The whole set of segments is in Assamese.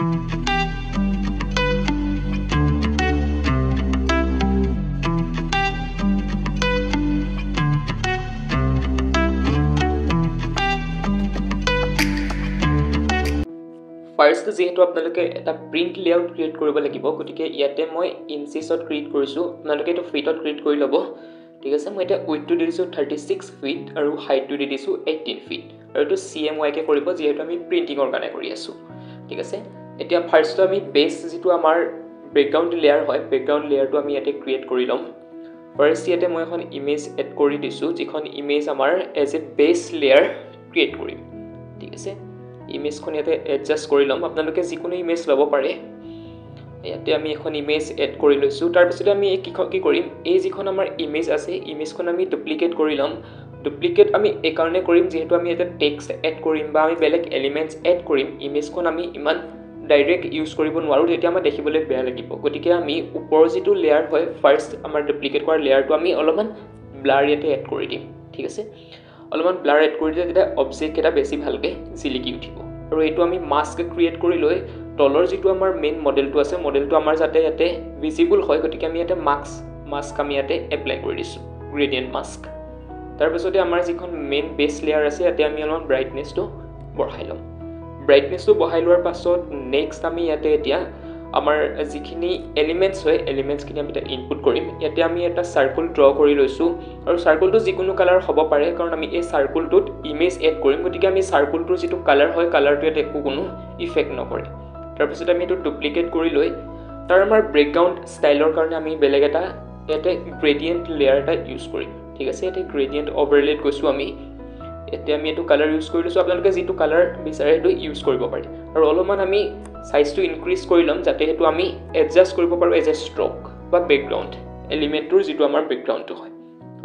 ফাৰ্ষ্ট যেহেতু আপোনালোকে এটা প্ৰিণ্ট লেআউট ক্ৰিয়েট কৰিব লাগিব গতিকে ইয়াতে মই ইঞ্চিছত ক্ৰিয়েট কৰিছোঁ আপোনালোকে এইটো ফিটত ক্ৰিয়েট কৰি ল'ব ঠিক আছে মই এতিয়া উইথটো দি দিছোঁ 36 ফিট আৰু হাইটটো দি দিছোঁ 18 ফিট আৰু এইটো CMYকে কৰিব যিহেতু আমি প্ৰিণ্টিঙৰ কাৰণে কৰি আছোঁ ঠিক আছে এতিয়া ফাৰ্ষ্টটো আমি বেছ যিটো আমাৰ বেকগ্ৰাউণ্ড লেয়াৰ হয় বেকগ্ৰাউণ্ড লেয়াৰটো আমি ইয়াতে ক্ৰিয়েট কৰি ল'ম ফাৰ্ষ্ট ইয়াতে মই এখন ইমেজ এড কৰি দিছোঁ যিখন ইমেজ আমাৰ এজ এ বেছ লেয়াৰ ক্ৰিয়েট কৰিম ঠিক আছে ইমেজখন ইয়াতে এডজাষ্ট কৰি ল'ম আপোনালোকে যিকোনো ইমেজ ল'ব পাৰে ইয়াতে আমি এখন ইমেজ এড কৰি লৈছোঁ তাৰপিছত আমি কি কৰিম এই যিখন আমাৰ ইমেজ আছে ইমেজখন আমি ডুপ্লিকেট কৰি ল'ম ডুপ্লিকেট আমি এই কাৰণে কৰিম যিহেতু আমি ইয়াতে টেক্সট এড কৰিম বা আমি বেলেগ এলিমেণ্টছ এড কৰিম ইমেজখন আমি ইমান ডাইৰেক্ট ইউজ কৰিব নোৱাৰোঁ তেতিয়া আমাৰ দেখিবলৈ বেয়া লাগিব গতিকে আমি ওপৰৰ যিটো লেয়াৰ হয় ফাৰ্ষ্ট আমাৰ ডুপ্লিকেট কৰা লেয়াৰটো আমি অলপমান ব্লাৰ ইয়াতে এড কৰি দিম ঠিক আছে অলপমান ব্লাৰ এড কৰি দিলে তেতিয়া অবজেক্ট এটা বেছি ভালকৈ জিলিকি উঠিব আৰু এইটো আমি মাস্ক ক্ৰিয়েট কৰি লৈ তলৰ যিটো আমাৰ মেইন মডেলটো আছে মডেলটো আমাৰ যাতে ইয়াতে ভিজিবল হয় গতিকে আমি ইয়াতে মাস্ক আমি ইয়াতে এপ্লাই কৰি দিছোঁ গ্ৰেডিয়েণ্ট মাস্ক তাৰপিছতে আমাৰ যিখন মেইন বেছ লেয়াৰ আছে ইয়াতে আমি অলপমান ব্ৰাইটনেছটো বঢ়াই ল'ম ব্ৰাইটনেছটো বঢ়াই লোৱাৰ পাছত নেক্সট আমি ইয়াতে এতিয়া আমাৰ যিখিনি এলিমেণ্টছ হয় এলিমেণ্টছখিনি আমি এতিয়া ইনপুট কৰিম ইয়াতে আমি এটা চাৰ্কুল ড্ৰ কৰি লৈছোঁ আৰু চাৰ্কুলটো যিকোনো কালাৰ হ'ব পাৰে কাৰণ আমি এই চাৰ্কুলটোত ইমেজ এড কৰিম গতিকে আমি চাৰ্কুলটোৰ যিটো কালাৰ হয় কালাৰটো ইয়াতে একো কোনো ইফেক্ট নকৰে তাৰপিছত আমি এইটো ডুপ্লিকেট কৰি লৈ তাৰ আমাৰ বেকগ্ৰাউণ্ড ষ্টাইলৰ কাৰণে আমি বেলেগ এটা ইয়াতে গ্ৰেডিয়েণ্ট লেয়াৰ এটা ইউজ কৰিম ঠিক আছে ইয়াতে গ্ৰেডিয়েণ্ট অভাৰলেত গৈছোঁ আমি এতিয়া আমি এইটো কালাৰ ইউজ কৰি লৈছোঁ আপোনালোকে যিটো কালাৰ বিচাৰে সেইটো ইউজ কৰিব পাৰে আৰু অলপমান আমি সাইজটো ইনক্ৰিজ কৰি ল'ম যাতে সেইটো আমি এডজাষ্ট কৰিব পাৰোঁ এজ এ ষ্ট্ৰক বা বেকগ্ৰাউণ্ড এলিমেণ্টটোৰ যিটো আমাৰ বেকগ্ৰাউণ্ডটো হয়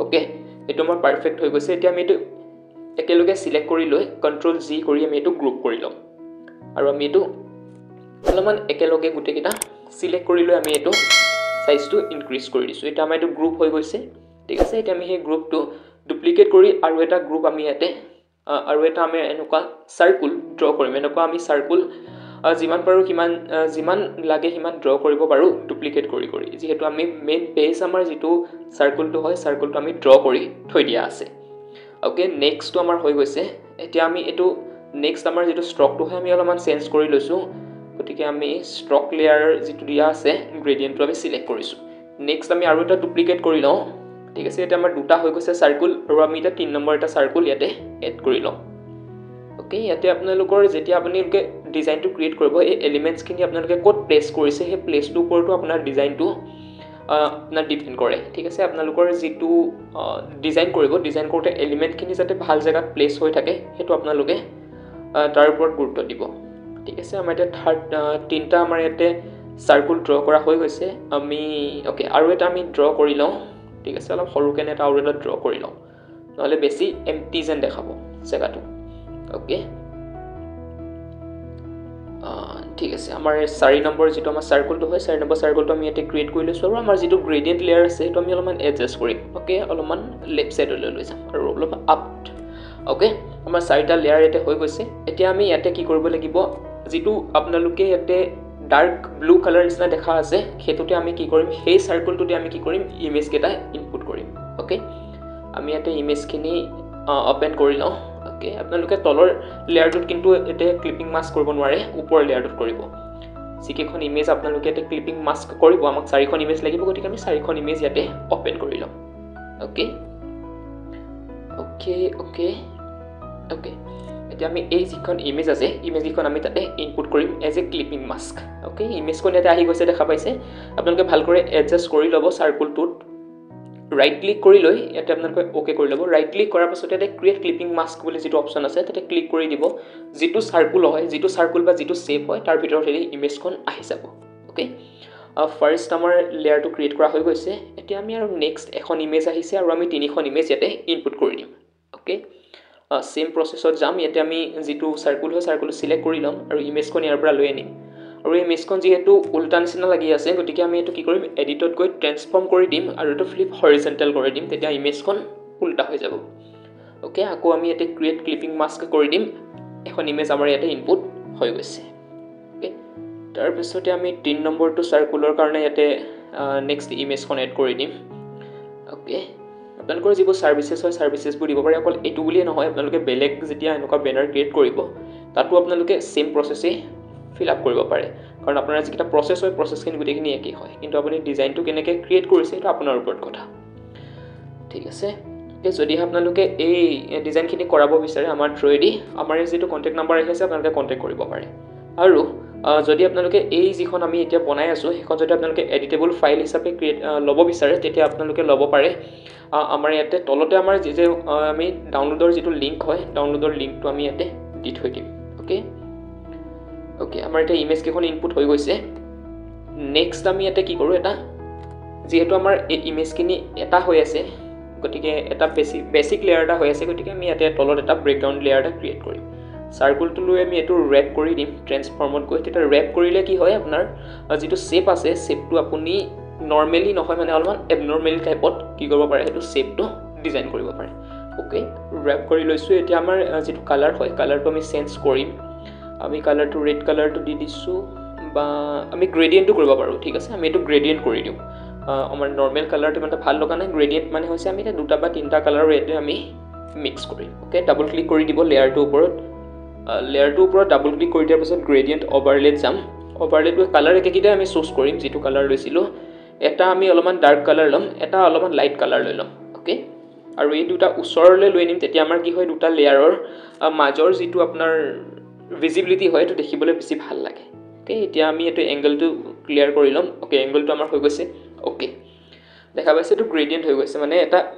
অ'কে এইটো আমাৰ পাৰফেক্ট হৈ গৈছে এতিয়া আমি এইটো একেলগে চিলেক্ট কৰি লৈ Ctrl+G কৰি আমি এইটো গ্ৰুপ কৰি ল'ম আৰু আমি এইটো অলপমান একেলগে গোটেইকেইটা চিলেক্ট কৰি লৈ আমি এইটো সাইজটো ইনক্ৰিজ কৰি দিছোঁ এতিয়া আমাৰ এইটো গ্ৰুপ হৈ গৈছে ঠিক আছে এতিয়া আমি সেই গ্ৰুপটো ডুপ্লিকেট কৰি আৰু এটা গ্ৰুপ আমি ইয়াতে আৰু এটা আমি এনেকুৱা চাৰ্কুল ড্ৰ কৰিম এনেকুৱা আমি চাৰ্কুল যিমান পাৰোঁ যিমান লাগে সিমান ড্ৰ কৰিব পাৰোঁ ডুপ্লিকেট কৰি যিহেতু আমি মেইন বেছ আমাৰ যিটো চাৰ্কুলটো হয় চাৰ্কুলটো আমি ড্ৰ কৰি থৈ দিয়া আছে অ'কে নেক্সটটো আমাৰ হৈ গৈছে এতিয়া আমি এইটো নেক্সট আমাৰ যিটো ষ্ট্ৰকটো হয় আমি অলপমান চেঞ্জ কৰি লৈছোঁ গতিকে আমি ষ্ট্ৰক লেয়াৰ যিটো দিয়া আছে গ্ৰেডিয়েণ্টটো আমি চিলেক্ট কৰিছোঁ নেক্সট আমি আৰু এটা ডুপ্লিকেট কৰি লওঁ ঠিক আছে এতিয়া আমাৰ দুটা হৈ গৈছে চাৰ্কুল আৰু আমি এতিয়া 3 নম্বৰ এটা চাৰ্কুল ইয়াতে এড কৰি লওঁ অ'কে ইয়াতে আপোনালোকৰ যেতিয়া আপোনালোকে ডিজাইনটো ক্ৰিয়েট কৰিব এই এলিমেণ্টছখিনি আপোনালোকে ক'ত প্লেচ কৰিছে সেই প্লেচটোৰ ওপৰতো আপোনাৰ ডিজাইনটো আপোনাৰ ডিপেণ্ড কৰে ঠিক আছে আপোনালোকৰ যিটো ডিজাইন কৰিব ডিজাইন কৰোঁতে এলিমেণ্টখিনি যাতে ভাল জেগাত প্লেচ হৈ থাকে সেইটো আপোনালোকে তাৰ ওপৰত গুৰুত্ব দিব ঠিক আছে আমাৰ এতিয়া তিনিটা আমাৰ ইয়াতে চাৰ্কুল ড্ৰ কৰা হৈ গৈছে আমি অ'কে আৰু এটা আমি ড্ৰ কৰি লওঁ ঠিক আছে অলপ সৰুকৈ এটা আৰু এটা ড্ৰ কৰি লওঁ নহ'লে বেছি এমটি যেন দেখাব জেগাটো অ'কে ঠিক আছে আমাৰ 4 নম্বৰ যিটো আমাৰ চাৰ্কুলটো হয় 4 নম্বৰ চাৰ্কুলটো আমি ইয়াতে ক্ৰিয়েট কৰি লৈছোঁ আৰু আমাৰ যিটো গ্ৰেডিয়েণ্ট লেয়াৰ আছে সেইটো আমি অলপমান এডজাষ্ট কৰিম অ'কে অলপমান লেফ্ট ছাইডলৈ লৈ যাম আৰু অলপ আপ অ'কে আমাৰ 4টা লেয়াৰ ইয়াতে হৈ গৈছে এতিয়া আমি ইয়াতে কি কৰিব লাগিব যিটো আপোনালোকে ইয়াতে ডাৰ্ক ব্লু কালাৰ নিচিনা দেখা আছে সেইটোতে আমি কি কৰিম সেই চাৰ্কুলটোতে আমি কি কৰিম ইমেজকেইটা ইনপুট কৰিম অ'কে আমি ইয়াতে ইমেজখিনি অপেন কৰি লওঁ অ'কে আপোনালোকে তলৰ লেয়াৰটোত কিন্তু এতিয়া ক্লিপিং মাস্ক কৰিব নোৱাৰে ওপৰৰ লেয়াৰটোত কৰিব যিকেইখন ইমেজ আপোনালোকে ইয়াতে ক্লিপিং মাস্ক কৰিব আমাক 4খন ইমেজ লাগিব গতিকে আমি 4খন ইমেজ ইয়াতে অপেন কৰি লওঁ অ'কে অ'কে অ'কে অ'কে এতিয়া আমি এই যিখন ইমেজ আছে ইমেজখন আমি তাতে ইনপুট কৰিম as a clipping mask okay ইমেজখন ইয়াতে আহি গৈছে দেখা পাইছে আপোনালোকে ভালকৈ এডজাষ্ট কৰি ল'ব চাৰ্কুলটোত ৰাইট ক্লিক কৰি লৈ ইয়াতে আপোনালোকে ওকে কৰি ল'ব ৰাইট ক্লিক কৰাৰ পাছত ইয়াতে ক্ৰিয়েট ক্লিপিং মাস্ক বুলি যিটো অপশ্যন আছে তাতে ক্লিক কৰি দিব যিটো চাৰ্কুল হয় যিটো চাৰ্কুল বা যিটো শ্বেপ হয় তাৰ ভিতৰত হেৰি ইমেজখন আহি যাব অ'কে ফাৰ্ষ্ট আমাৰ লেয়াৰটো ক্ৰিয়েট কৰা হৈ গৈছে এতিয়া আমি আৰু নেক্সট এখন ইমেজ আহিছে আৰু আমি 3খন ইমেজ ইয়াতে ইনপুট কৰি দিম অ'কে সেম প্ৰচেছত যাম ইয়াতে আমি যিটো চাৰ্কুল হয় চাৰ্কুলটো চিলেক্ট কৰি ল'ম আৰু ইমেজখন ইয়াৰ পৰা লৈ আনিম আৰু এই ইমেজখন যিহেতু উল্টা নিচিনা লাগি আছে গতিকে আমি এইটো কি কৰিম এডিটত গৈ ট্ৰেন্সফৰ্ম কৰি দিম আৰু এইটো ফ্লিপ হৰিজেণ্টেল কৰি দিম তেতিয়া ইমেজখন উল্টা হৈ যাব অ'কে আকৌ আমি ইয়াতে ক্ৰিয়েট ক্লিপিং মাস্ক কৰি দিম এখন ইমেজ আমাৰ ইয়াতে ইনপুট হৈ গৈছে অ'কে তাৰপিছতে আমি 3 নম্বৰটো সাৰ্কুলাৰ কাৰণে ইয়াতে নেক্সট ইমেজখন এড কৰি দিম ওকে আপোনালোকৰ যিবোৰ সাৰ্ভিসেছ হয় সাৰ্ভিসেছবোৰ দিব পাৰে অকল এটো বুলিয়ে নহয় আপোনালোকে বেলেগ যেতিয়া এনেকুৱা বেনাৰ ক্ৰিয়েট কৰিব তাতো আপোনালোকে সেম প্ৰসেসে ফিল আপ কৰিব পাৰে কাৰণ আপোনাৰ যিটা প্ৰসেস হয় প্ৰসেসখিনি গোটেইখিনি একই হয় কিন্তু আপুনি ডিজাইনটো কেনেকৈ ক্ৰিয়েট কৰিছে এটা আপোনাৰ ওপৰত কথা ঠিক আছে যদি আপোনালোকে এই ডিজাইনখিনি কৰাব বিচাৰে আমাৰ থ্ৰুৱেদি আমাৰ যিটো কন্টাক্ট নাম্বাৰ আহিছে আপোনালোকে কন্টাক্ট কৰিব পাৰে আৰু যদি আপোনালোকে এই যিখন আমি এতিয়া বনাই আছো সেইখন যদি আপোনালোকে এডিটেবল ফাইল হিচাপে ক্ৰিয়েট ল'ব বিচাৰে তেতিয়া আপোনালোকে ল'ব পাৰে আমাৰ ইয়াতে তলতে আমাৰ যে আমি ডাউনলোডৰ যিটো লিংক হয় ডাউনলোডৰ লিংকটো আমি ইয়াতে দি থৈ দিম ওকে ওকে আমাৰ এটা ইমেজ কেখন ইনপুট হৈ গৈছে নেক্সট আমি ইয়াতে কি কৰো এটা যেহেতু আমাৰ এই ইমেজখিনি এটা হৈ আছে গতিকে এটা বেসিক লেয়াৰ এটা হৈ আছে গতিকে আমি ইয়াতে তলত এটা ব্ৰেকগ্ৰাউণ্ড লেয়াৰ এটা ক্ৰিয়েট কৰিম সাৰ্কুলটো লৈ আমি এটো ৰ‍্যাপ কৰি দিম ট্ৰান্সফৰ্মত গৈ তেতিয়া ৰ‍্যাপ কৰিলে কি হয় আপোনাৰ যেটো শেপ আছে শেপটো আপুনি নৰমালি নহয় মানে অলমান এবনৰমালি টাইপত কি কৰিব পাৰে এটো শেপটো ডিজাইন কৰিব পাৰে ওকে ৰ‍্যাপ কৰি লৈছো এতিয়া আমাৰ যেটো কালাৰ হয় কালাৰটো আমি চেঞ্জ কৰিম আমি কালাৰটো ৰেড কালাৰটো দি দিছো বা আমি গ্ৰেডিয়েন্টটো কৰিব পাৰো ঠিক আছে আমি এটো গ্ৰেডিয়েন্ট কৰি দিও আমাৰ নৰমাল কালাৰটো মানে ভাল লগা নাই গ্ৰেডিয়েন্ট মানে হৈছে আমি এটা দুটা বা তিনটা কালাৰ এতে আমি মিক্স কৰিম ওকে ডাবল ক্লিক কৰি দিব লেয়াৰটোৰ ওপৰত ডাবল ক্লিক কৰি দিয়াৰ পিছত গ্ৰেডিয়েন্ট ওভাৰলেত যাম ওভাৰলেটো কালাৰ একেকিটা আমি চুজ কৰিম যেটো কালাৰ লৈছিলো এটা আমি অলমান ডাৰ্ক কালাৰ লম এটা অলমান লাইট কালাৰ লৈ লম ওকে আৰু এই দুটা ওচৰলৈ লৈ নিম তেতিয়া আমাৰ কি হয় দুটা লেয়াৰৰ মাজৰ যেটো আপোনাৰ ভিজিবিলিটি হয় এটো দেখিবলৈ বেছি ভাল লাগে ওকে এতিয়া আমি এটো এংগলটো ক্লিয়াৰ কৰি লম ওকে এংগলটো আমাৰ হৈ গৈছে ওকে দেখা পাইছে এটো গ্ৰেডিয়েন্ট হৈ গৈছে মানে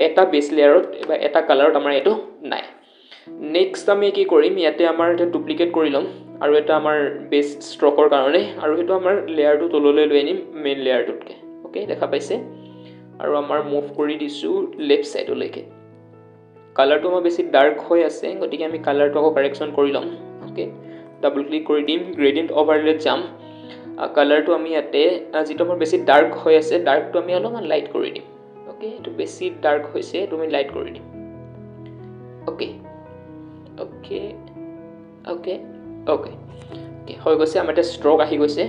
এটা বেস লেয়াৰত বা এটা কালাৰত আমাৰ এটো নাই নেক্সট আমি কি কৰিম ইয়াতে আমাৰ এটা ডুপ্লিকেট কৰি লম আৰু এটা আমাৰ বেস ষ্ট্ৰকৰ কাৰণে আৰু হেতু আমাৰ লেয়াৰটো তললৈ লৈ আনিম মেইন লেয়াৰটোতকে ওকে দেখা পাইছে আৰু আমাৰ মুভ কৰি দিছো লেফট সাইডলৈকে কালাৰটো আমাৰ বেছি ডাৰ্ক হৈ আছে গতিকে আমি কালাৰটো আকৌ কাৰেকচন কৰি লম ওকে ডাবল ক্লিক কৰি দিম গ্ৰেডিয়েন্ট ওভাৰলেত যাম কালাৰটো আমি ইয়াতে যেটো আমাৰ বেছি ডাৰ্ক হৈ আছে ডাৰ্কটো আমি অলপমান লাইট কৰি দিম ওকে এটো বেছি ডাৰ্ক হৈছে তুমি লাইট কৰি দিম ওকে ওকে ওকে ওকে হৈ গৈছে আমাৰ এটা ষ্ট্ৰক আহি গৈছে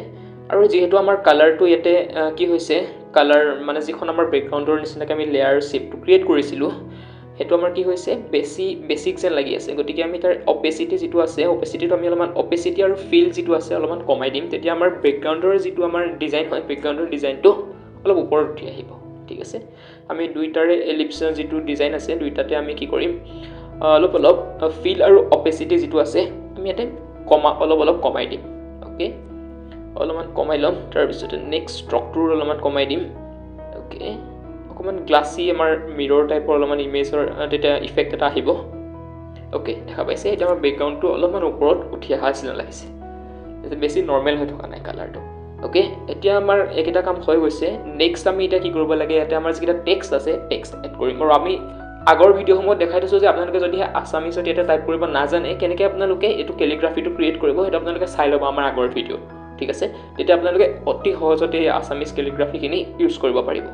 আৰু যেহেতু আমাৰ কালাৰটো ইয়াতে কি হৈছে কালাৰ মানে যিখন আমাৰ ব্যাকগ্ৰাউণ্ডৰ নিচিনাকৈ আমি লেয়াৰ শেপটো ক্ৰিয়েট কৰিছিলো হেতু আমাৰ কি হৈছে বেসিক যেন লাগি আছে গতিকে আমি তাৰ অপেসিটি যেটো আছে অপেসিটিটো আমি অলমান অপেসিটি আৰু ফিল যেটো আছে অলমান কমাই দিম তেতিয়া আমাৰ ব্যাকগ্ৰাউণ্ডৰ যেটো আমাৰ ডিজাইন হয় ব্যাকগ্ৰাউণ্ডৰ ডিজাইনটো অলপ ওপৰত উঠি আহিব ঠিক আছে আমি দুইটাৰে এলিপছ যেটো ডিজাইন আছে দুইটাতে আমি কি কৰিম অলপ ফিল আৰু অপেসিটি যেটো আছে আমি এটা অলপ কমাই দিম ওকে অলমান কমাই লম তাৰ পিছত নেক্সট ষ্ট্ৰকটো অলমান কমাই দিম ওকে অকমান গ্লাসি আমাৰ মিৰৰ টাইপৰ অলমান ইমেজৰ এটা ইফেক্ট এটা আহিব ওকে দেখা পাইছে এটা আমাৰ ব্যাকগ্ৰাউণ্ডটো অলমান ওপৰত উঠি অহা আছিল লাগিছে এটা বেছি নৰমাল হৈ থকা নাই কালাৰটো ওকে এতিয়া আমাৰ একটা কাম হৈ গৈছে নেক্সট আমি এটা কি কৰিব লাগে এটা আমাৰ যিটা টেক্সট আছে টেক্সট এড কৰিম আৰু আমি আগৰ ভিডিঅ'সমূহত দেখাই দিছো যে আপোনালোকে যদি আসামিছত এটা টাইপ কৰিব নাজানে কেনেকৈ আপোনালোকে এটো ক্যালিগ্ৰাফিটো ক্ৰিয়েট কৰিব এটা আপোনালোকে চাই ল'ব আমাৰ আগৰ ভিডিঅ' ঠিক আছে তেতিয়া আপোনালোকে অতি সহজতে আসামিজ ক্যালিগ্ৰাফিখিনি ইউজ কৰিব পাৰিব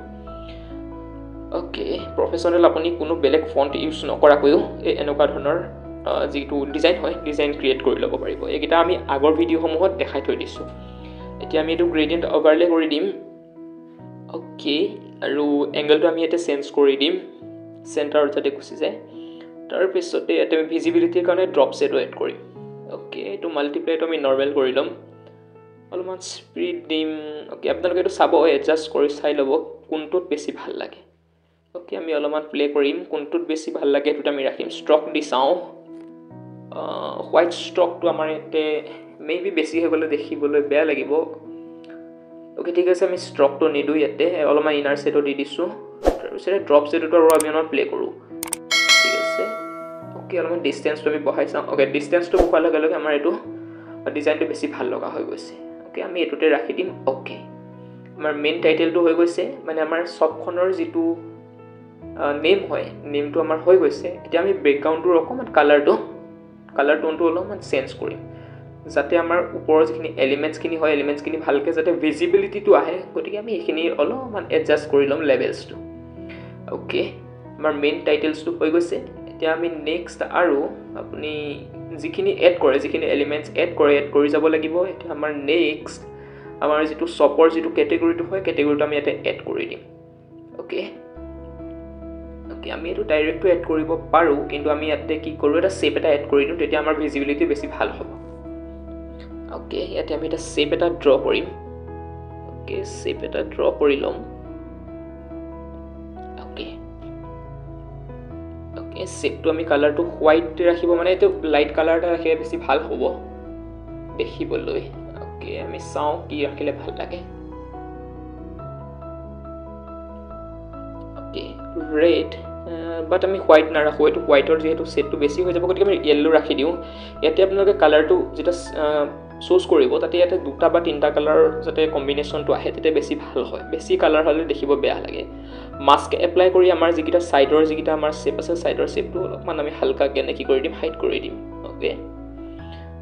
ওকে প্ৰফেশনাল আপুনি কোনো বেলেগ ফন্ট ইউজ নকৰাকৈও এনেকুৱা ধৰণৰ যেটো ডিজাইন হয় ডিজাইন ক্ৰিয়েট কৰি ল'ব পাৰিব এইকিটা আমি আগৰ ভিডিঅ'সমূহত দেখাই থৈ দিছো এতিয়া আমি এটো গ্ৰেডিয়েন্ট ওভাৰলে কৰি দিম ওকে আৰু এংগলটো আমি এটা চেঞ্জ কৰি দিম সেন্টাৰত যাতে গুচি যায় তাৰ পিছতে এটা ভিজিবিলিটিৰ কাৰণে ড্ৰপ শেডো এড কৰিম ওকে এটো মাল্টিপ্লাইটো আমি নৰমাল কৰি লম অলমান স্পিড দিম ওকে আপোনালোকে এটো চাব এডজাস্ট কৰি চাই ল'ব কোনটোত বেছি ভাল লাগে ওকে আমি অলমান প্লে কৰিম কোনটোত বেছি ভাল লাগে এটো আমি ৰাখিম ষ্ট্ৰক দি চাও হোৱাইট ষ্ট্ৰকটো আমাৰ এতে মেবি বেছি হৈ গলে দেখিবলৈ বেয়া লাগিব ওকে ঠিক আছে আমি ষ্ট্ৰকটো নিদু ইয়াতে অলমান ইনাৰ সেটো দি দিছো তাৰপিছত ড্ৰপ সেটোটো আৰু আমি অলমান প্লে কৰো ঠিক আছে ওকে অলমান ডিসটেন্সটো আমি বহাই চাম ওকে ডিসটেন্সটো বহাই লগে লগে আমাৰ এটো ডিজাইনটো বেছি ভাল লগা হৈ গৈছে ওকে আমি এটোতে ৰাখি দিম ওকে আমাৰ মেইন টাইটেলটো হৈ গৈছে মানে আমাৰ সবখনৰ যেটো নেম হয় নেমটো আমাৰ হৈ গৈছে এতিয়া আমি ব্যাকগ্ৰাউণ্ডৰ অকমান কালাৰ টোনটো অলপমান চেঞ্জ কৰিম যাতে আমাৰ ওপৰৰ যিখিনি এলিমেন্টছখিনি হয় এলিমেন্টছখিনি ভালকে যাতে ভিজিবিলিটিটো আহে গতিকে আমি এখিনি অলপমান এডজাস্ট কৰি লম লেভেলছটো ওকে আমাৰ মেইন টাইটেলছটো হৈ গৈছে এতিয়া আমি নেক্সট আৰু আপুনি যিখিনি এড কৰে যিখিনি এলিমেন্টছ এড কৰি যাব লাগিব এটা আমাৰ নেক্সট আমাৰ যেটো শ্বপৰ যেটো কেটেগৰীটো হয় কেটেগৰীটো আমি ইয়াতে এড কৰি দিম ওকে ওকে আমি এটো ডাইৰেক্টলি এড কৰিব পাৰো কিন্তু আমি ইয়াতে কি কৰো এটা শেপ এটা এড কৰি দিম তেতিয়া আমাৰ ভিজিবিলিটি বেছি ভাল হ'ব ওকে ইয়াতে আমি এটা শেপ এটা ড্ৰ কৰিম ওকে শেপ এটা ড্ৰ কৰি লম ওকে ওকে শেপটো আমি কালাৰটো হোৱাইট ৰাখিব মানে এটো লাইট কালাৰ এটা ৰাখিলে বেছি ভাল হ'ব দেখিবলৈ ওকে আমি চাও কি ৰাখিলে ভাল লাগে ওকে ৰেড বাট আমি হোৱাইট না ৰাখো এটো হোৱাইটৰ যেহেতু শেডটো বেছি হৈ যাব গতিকে আমি ইয়েলো ৰাখি দিও ইয়াতে আপোনালোকে কালাৰটো যেটা চুজ কৰিব তাতে ইয়াতে দুটা বা তিনটা কালাৰ যাতে কম্বিনেশনটো আহে তেতে বেছি ভাল হয় বেছি কালাৰ হলে দেখিব বেয়া লাগে মাস্ক এপ্লাই কৰি আমাৰ যিকিটা সাইডৰ যিকিটা আমাৰ শেপ আছে সাইডৰ শেপটো অলপমান আমি হালকা কেনে কি কৰি দিম হাইড কৰি দিম ওকে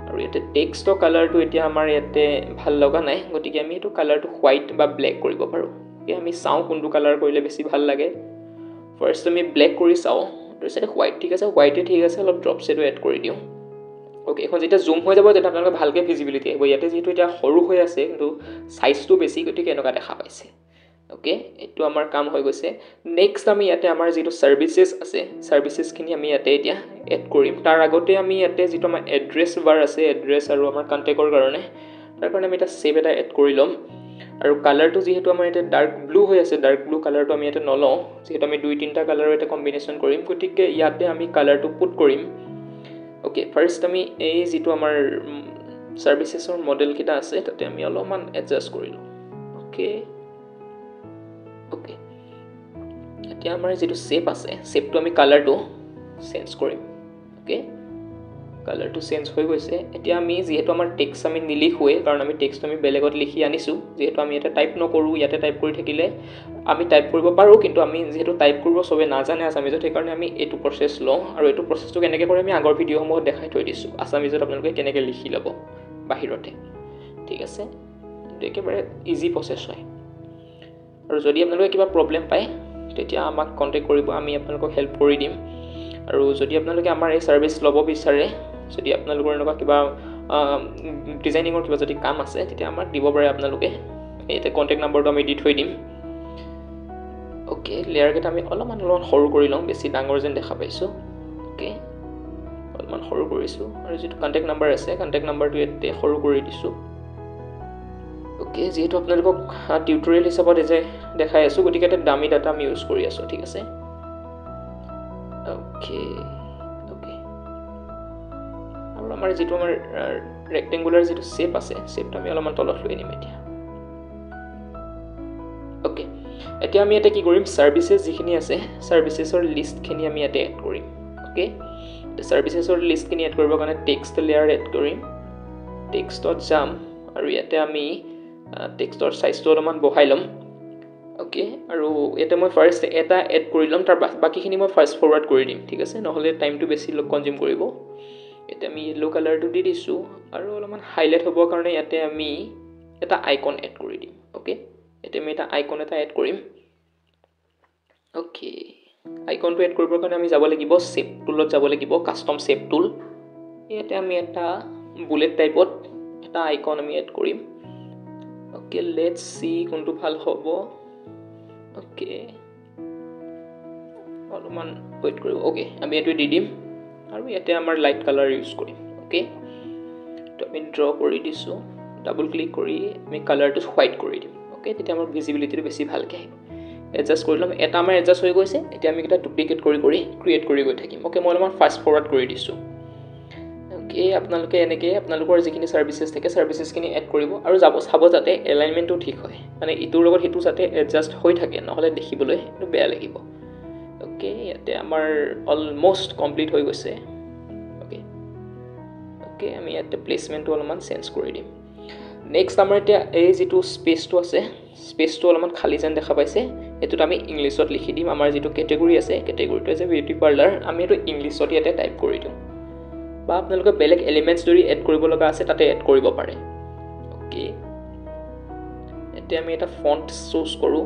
আৰু ইয়াতে টেক্সটৰ কালাৰটো এতিয়া আমাৰ ইয়াতে ভাল লগা নাই গতিকে আমি এটো কালাৰটো হোৱাইট বা ব্ল্যাক কৰিব পাৰো ওকে আমি চাও কোনটো কালাৰ কৰিলে বেছি ভাল লাগে ফাৰ্স্ট আমি ব্ল্যাক কৰি চাও তাৰপিছত হোৱাইট ঠিক আছে হোৱাইটে ঠিক আছে অলপ ড্ৰপ শেডো এড কৰি দিও ওকে এখন যেটা জুম হৈ যাব তেটা আপোনালোকে ভালকে ভিজিবিলিটি আহিব ইয়াতে যেটো এটা সৰু হৈ আছে কিন্তু সাইজটো বেছি গতিকে এনেকা দেখা পাইছে ওকে এটো আমাৰ কাম হৈ গৈছে নেক্সট আমি ইয়াতে আমাৰ যেটো সাৰ্ভিসেস আছে সাৰ্ভিসেস খিনি আমি ইয়াতে এতিয়া এড কৰিম তাৰ আগতে আমি ইয়াতে যেটো আমাৰ এড্ৰেছ বাৰ আছে এড্ৰেছ আৰু আমাৰ কন্টাক্টৰ কাৰণে তাৰ কাৰণে আমি এটা সেভ এটা এড কৰি লম আৰু কালাৰটো যেহেতু আমাৰ এটা ডাৰ্ক ব্লু হৈ আছে ডাৰ্ক ব্লু কালাৰটো আমি এটা নলও যেহেতু আমি দুই তিনটা কালাৰৰ এটা কম্বিনেশন কৰিম গতিকে ইয়াতে আমি কালাৰটো পুট কৰিম ওকে ফাৰ্স্ট আমি এই যেটো আমাৰ সাৰ্ভিসেসৰ মডেল কিটা আছে তাতে আমি অলপমান এডজাস্ট কৰিলো ওকে ওকে এতিয়া আমাৰ যেটো শেপ আছে শেপটো আমি কালাৰটো চেঞ্জ কৰিম ওকে কালাৰটো চেঞ্জ হৈ গৈছে এতিয়া আমি যেহেতু আমাৰ টেক্সট আমি নিলিখোৱে কাৰণ আমি টেক্সট আমি বেলেগত লিখি আনিছো যেহেতু আমি এটা টাইপ নকৰো ইয়াতে টাইপ কৰি থাকিলে আমি টাইপ কৰিব পাৰো কিন্তু আমি যেহেতু টাইপ কৰিব সবে নাজানে আসামিজত সেইকাৰণে আমি এটো প্ৰসেস লওঁ আৰু এটো প্ৰসেসটো কেনেকৈ কৰে আমি আগৰ ভিডিঅ'সমূহ দেখাই থৈ দিছো আসামিজত আপোনালোকে কেনেকৈ লিখি ল'ব বাহিৰতে ঠিক আছে এটো একেবাৰে ইজি প্ৰসেস হয় আৰু যদি আপোনালোকে কিবা প্ৰবলেম পায় তেতিয়া আমাক কন্টাক্ট কৰিব আমি আপোনালোকক হেল্প কৰি দিম আৰু যদি আপোনালোকে আমাৰ এই সাৰ্ভিস ল'ব বিচাৰে যদি আপোনালোকৰ এনেকুৱা কিবা ডিজাইনিংৰ কিবা যদি কাম আছে তেতিয়া আমাক দিব পাৰে আপোনালোকে এইতে কন্টাক্ট নম্বৰটো আমি দি থৈ দিম ওকে লেয়াৰ কেটা আমি অলপমান সৰু কৰি লওঁ বেছি ডাঙৰ যেন দেখা পাইছো ওকে অলপমান সৰু কৰিছো আৰু যেটো কন্টাক্ট নম্বৰ আছে কন্টাক্ট নম্বৰটো এতে সৰু কৰি দিছো ওকে যেহেতু আপোনালোকক টিউটোৰিয়েল হিচাপত যে দেখাই আছো গতিকে এটা ডামি ডাটা আমি ইউজ কৰি আছো ঠিক আছে ওকে ওকে আৰু আমাৰ যেটো আমাৰ ৰেক্টেংগুলাৰ যেটো শেপ আছে শেপটো আমি অলপমান তলত লৈ নিম এতিয়া ওকে এতিয়া আমি এটা কি কৰিম সাৰ্ভিসেস যিখিনি আছে সাৰ্ভিসেসৰ লিষ্ট খিনি আমি ইয়াতে এড কৰিম ওকে সাৰ্ভিসেসৰ লিষ্ট খিনি এড কৰিবৰ কাৰণে টেক্সট লেয়াৰ এড কৰিম টেক্সটত যাম আৰু ইয়াতে আমি টেক্সটৰ সাইজটো অলপমান বঢ়াই লম ওকে আৰু এটা মই ফাৰ্স্ট এটা এড কৰি লম তাৰ বাকিখিনি মই ফাষ্ট ফৰৱাৰ্ড কৰি দিম ঠিক আছে নহলে টাইমটো বেছি কনজিউম কৰিব এটা আমি ইয়েলো কালাৰটো দি দিছো আৰু অলপমান হাইলাইট হ'বৰ কাৰণে ইয়াতে আমি এটা আইকন এড কৰি দিম ওকে এটা আমি এটা আইকন এটা এড কৰিম ওকে আইকনটো এড কৰিবৰ কাৰণে আমি যাব লাগিব শেপ টুলত যাব লাগিব কাস্টম শেপ টুল ইয়াতে আমি এটা বুলেট টাইপত এটা আইকন আমি এড কৰিম ওকে লেটস সি কোনটো ভাল হ'ব ওকে অলপমান ওয়েট কৰিব ওকে আমি এটো দি দিম আৰু ইয়াতে আমাৰ লাইট কালাৰ ইউজ কৰিম ওকে তো আমি ড্ৰ কৰি দিছো ডাবল ক্লিক কৰি আমি কালাৰটো হোৱাইট কৰি দিম ওকে তেতিয়া আমাৰ ভিজিবিলিটিটো বেছি ভালকে আহিব এডজাস্ট কৰি লম এটা আমাৰ এডজাস্ট হৈ গৈছে এতিয়া আমি এটা ডুপ্লিকেট কৰি ক্ৰিয়েট কৰি গৈ থাকিম ওকে মই অলপমান ফাষ্ট ফৰৱাৰ্ড কৰি দিছো ওকে আপোনালোকে এনেকৈ আপোনালোকৰ যিখিনি সাৰ্ভিসেস থাকে সাৰ্ভিসেসখিনি এড কৰিব আৰু চাব যাতে এলাইনমেন্টটো ঠিক হয় মানে ইটোৰ লগত হিটো যাতে এডজাস্ট হৈ থাকে নহলে দেখিবলৈ এটো বেয়া লাগিব ওকে ইয়াতে আমাৰ অলমোস্ট কমপ্লিট হৈ গৈছে ওকে ওকে আমি ইয়াতে প্লেসমেন্টটো অলপমান চেঞ্জ কৰি দিম নেক্সট আমাৰ এতিয়া এই যেটো স্পেসটো আছে স্পেসটো অলপমান খালি যেন দেখা পাইছে এটোত আমি ইংলিশত লিখি দিম আমাৰ যেটো কেটেগৰী আছে কেটেগৰীটো আছে বিউটি পাৰ্লাৰ আমি এটো ইংলিশত ইয়াতে টাইপ কৰি দিম বা আপোনালোকে বেলেগ এলিমেন্টছ যদি এড কৰিব লগা আছে তাতে এড কৰিব পাৰে ওকে এতিয়া আমি এটা ফন্ট চুজ কৰো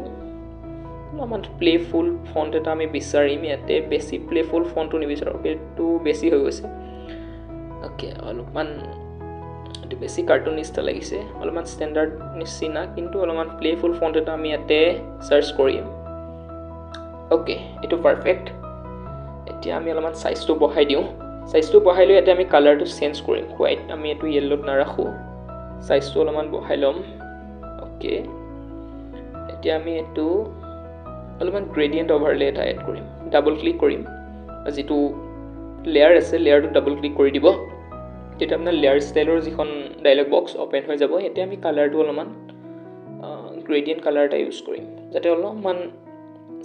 অলপমান প্লেফুল ফন্ট এটা আমি বিচাৰিম ইয়াতে বেছি প্লেফুল ফন্টটো নিবিচাৰো এটো বেছি হৈ গৈছে ওকে অলপমান এটো বেছি কাৰ্টুনিষ্ট লাগিছে অলপমান ষ্টেণ্ডাৰ্ড নিচিনা কিন্তু অলপমান প্লেফুল ফন্ট এটা আমি ইয়াতে সাৰ্চ কৰিম ওকে এটো পাৰফেক্ট এতিয়া আমি অলপমান সাইজটো বঢ়াই দিও সাইজটো বঢ়াই লৈ ইয়াতে আমি কালাৰটো চেঞ্জ কৰিম হোৱাইট আমি এটো ইয়েলোত নাৰাখো সাইজটো অলপমান বঢ়াই লম ওকে এতিয়া আমি এটো অলপমান গ্ৰেডিয়েন্ট ওভাৰলে এটা এড কৰিম ডাবল ক্লিক কৰিম যেটো লেয়াৰ আছে লেয়াৰটো ডাবল ক্লিক কৰি দিব তেতিয়া আপোনাৰ লেয়াৰ ষ্টাইলৰ যিখন ডায়লগ বক্স ওপেন হৈ যাব এতিয়া আমি কালাৰটো অলপমান গ্ৰেডিয়েন্ট কালাৰ এটা ইউজ কৰিম যাতে অলপমান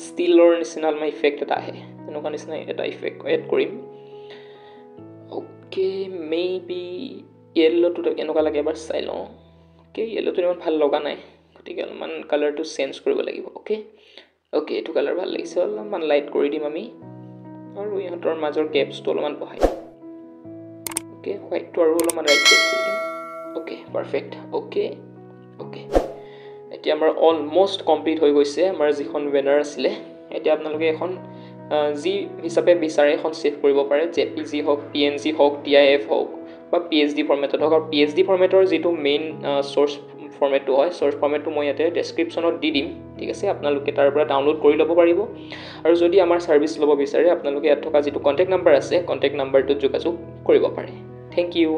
ষ্টিলৰ নিচিনা অলপমান ইফেক্ট এটা আহে এনেকুৱা নিচিনা এটা ইফেক্ট এড কৰিম ওকে মেবি ইয়েলোটো এনেকুৱা লাগে এবাৰ চাই লওঁ ওকে ইয়েলোটো ইমান ভাল লগা নাই গতিকে অলপমান কালাৰটো চেঞ্জ কৰিব লাগিব ওকে ওকে এটো কালাৰ ভাল লাগিছে অলপমান লাইট কৰি দিম আমি আৰু ইহঁতৰ মাজৰ গেপছটো অলপমান বঢ়াই ওকে হোৱাইটটো আৰু অলপমান ৰাইট চেক কৰি দিম ওকে পাৰফেক্ট ওকে ওকে এতিয়া আমাৰ অলমোষ্ট কমপ্লিট হৈ গৈছে আমাৰ যিখন বেনাৰ আছিলে এতিয়া আপোনালোকে এখন জি হিচাপে বিচাৰে এখন সেভ কৰিব পাৰে জেপিজি হওক পিএনজি হওক টিআইএফ হওক বা পিএইচডি ফৰমেটত হওক আৰু পিএইচডি ফৰমেটৰ যিটো মেইন সোৰ্স ফৰমেটটো হয় সোৰ্স ফৰমেটটো মই ইয়াতে ডেসক্ৰিপচনত দি দিম ঠিক আছে আপোনালোকে তাৰ পৰা ডাউনলোড কৰি ল'ব পাৰিব আৰু যদি আমাৰ সাৰ্ভিস ল'ব বিচাৰে আপোনালোকে ইয়াত থকা যিটো কন্টাক্ট নাম্বাৰ আছে কন্টাক্ট নাম্বাৰটোত যোগাযোগ কৰিব পাৰে থ্যাংক ইউ